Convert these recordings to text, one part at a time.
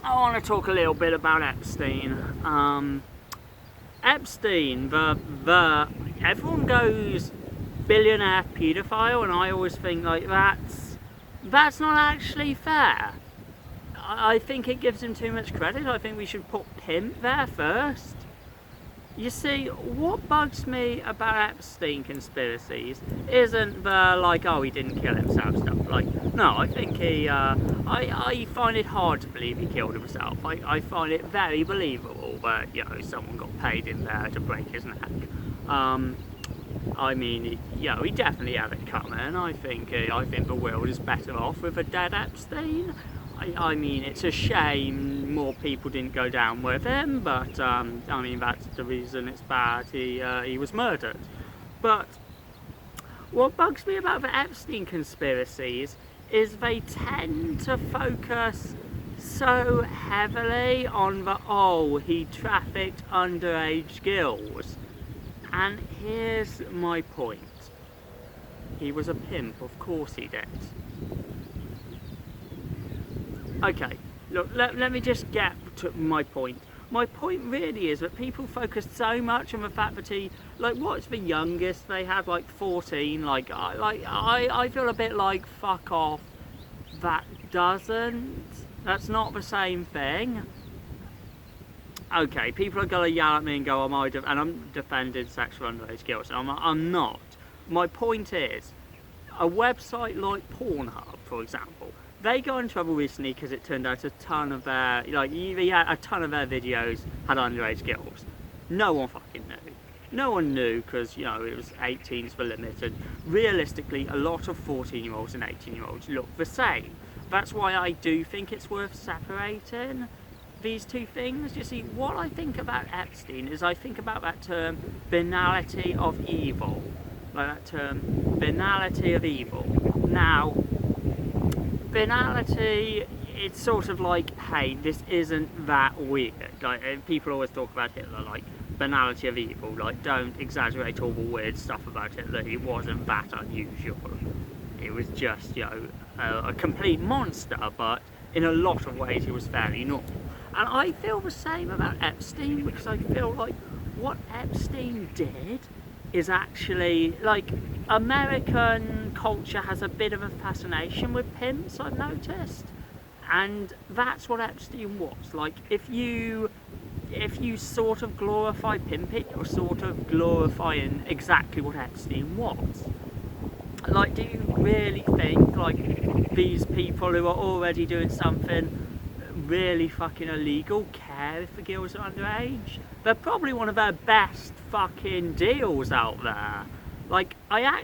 I want to talk a little bit about Epstein. Epstein, the everyone goes billionaire paedophile, and I always think like that's not actually fair. I think it gives him too much credit. I think we should put Pimp there first. You see, what bugs me about Epstein conspiracies isn't the like, oh, he didn't kill himself stuff. Like, no, I think I find it hard to believe he killed himself. I find it very believable that, you know, someone got paid in there to break his neck. I mean, he definitely had it coming. I think the world is better off with a dead Epstein. I mean, it's a shame more people didn't go down with him, but I mean, that's the reason it's bad. He was murdered. But what bugs me about the Epstein conspiracies is they tend to focus so heavily on he trafficked underage girls. And here's my point. He was a pimp, of course he did. Okay, look, let me just get to my point. My point really is that people focus so much on the fact that he, like, what's the youngest they had, like 14, I feel a bit like, fuck off, that's not the same thing. Okay, people are gonna yell at me and go, and I'm defending sexual underage girls, and I'm not. My point is, a website like Pornhub, for example, they got in trouble recently because it turned out a ton of their videos had underage girls. No one fucking knew. No one knew because, you know, it was 18's the limit, and realistically a lot of 14-year-olds and 18-year-olds look the same. That's why I do think it's worth separating these two things. You see, what I think about Epstein is I think about that term, banality of evil. Like that term, banality of evil. Now, banality, it's sort of like, hey, this isn't that weird. Like, people always talk about Hitler, like, banality of evil, like, don't exaggerate all the weird stuff about Hitler, he wasn't that unusual. It was just, you know, a complete monster, but in a lot of ways he was fairly normal. And I feel the same about Epstein, because I feel like what Epstein did is actually, like, American culture has a bit of a fascination with pimps, I've noticed, and that's what Epstein was. Like, if you sort of glorify pimping, you're sort of glorifying exactly what Epstein was. Like, do you really think, like, these people who are already doing something really fucking illegal care if the girls are underage? They're probably one of their best fucking deals out there. Like, I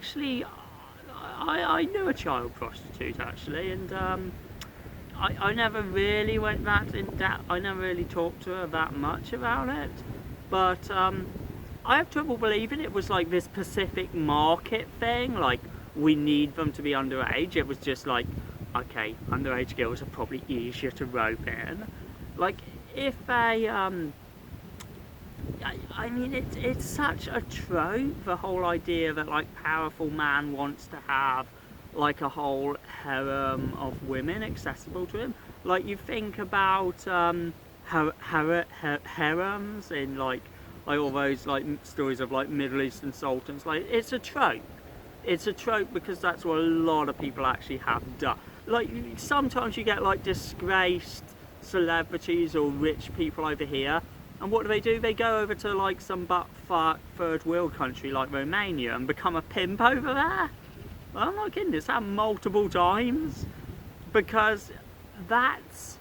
knew a child prostitute actually, and I never really went that in depth. I never really talked to her that much about it, but I have trouble believing it was like this specific market thing, like we need them to be underage. It was just like, okay, underage girls are probably easier to rope in. Like, if they I mean, it's such a trope, the whole idea that, like, powerful man wants to have, like, a whole harem of women accessible to him. Like, you think about harems in, like all those, like, stories of, like, Middle Eastern sultans. Like, it's a trope. It's a trope because that's what a lot of people actually have done. Like, sometimes you get, like, disgraced celebrities or rich people over here, and what do? They go over to, like, some butt-fuck third world country like Romania and become a pimp over there. Well, I'm not kidding, it's happened multiple times, because that's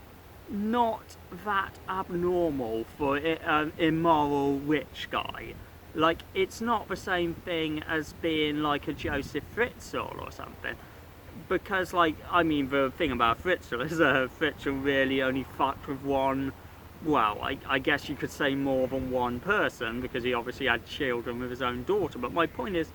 not that abnormal for an immoral rich guy. Like, it's not the same thing as being like a Joseph Fritzl or something. Because, like, I mean, the thing about Fritzl is Fritzl really only fucked with one, well, I guess you could say more than one person, because he obviously had children with his own daughter. But my point is,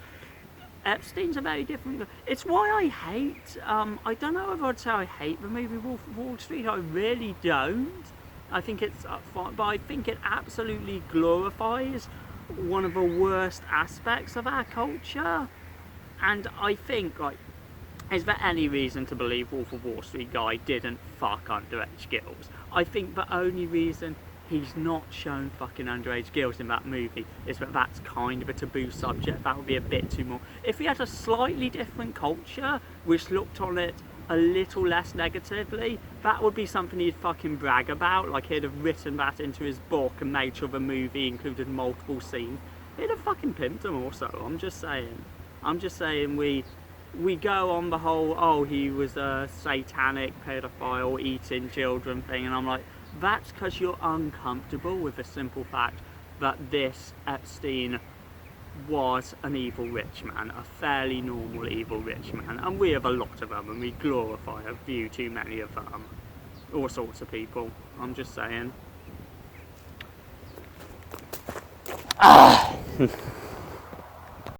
Epstein's a very different. It's why I hate, I don't know if I'd say I hate the movie Wolf of Wall Street. I really don't. I think it's fine, but I think it absolutely glorifies one of the worst aspects of our culture. And I think, like, Is there any reason to believe Wolf of Wall Street guy didn't fuck underage girls? I think the only reason he's not shown fucking underage girls in that movie is that that's kind of a taboo subject. That would be a bit too more. If he had a slightly different culture which looked on it a little less negatively, that would be something he'd fucking brag about. Like, he'd have written that into his book and made sure the movie included multiple scenes. He'd have fucking pimped them also. I'm just saying we go on the whole, oh, he was a satanic pedophile eating children thing, and I'm like, that's because you're uncomfortable with the simple fact that this Epstein was an evil rich man, a fairly normal evil rich man, and we have a lot of them, and we glorify a few too many of them. All sorts of people. I'm just saying.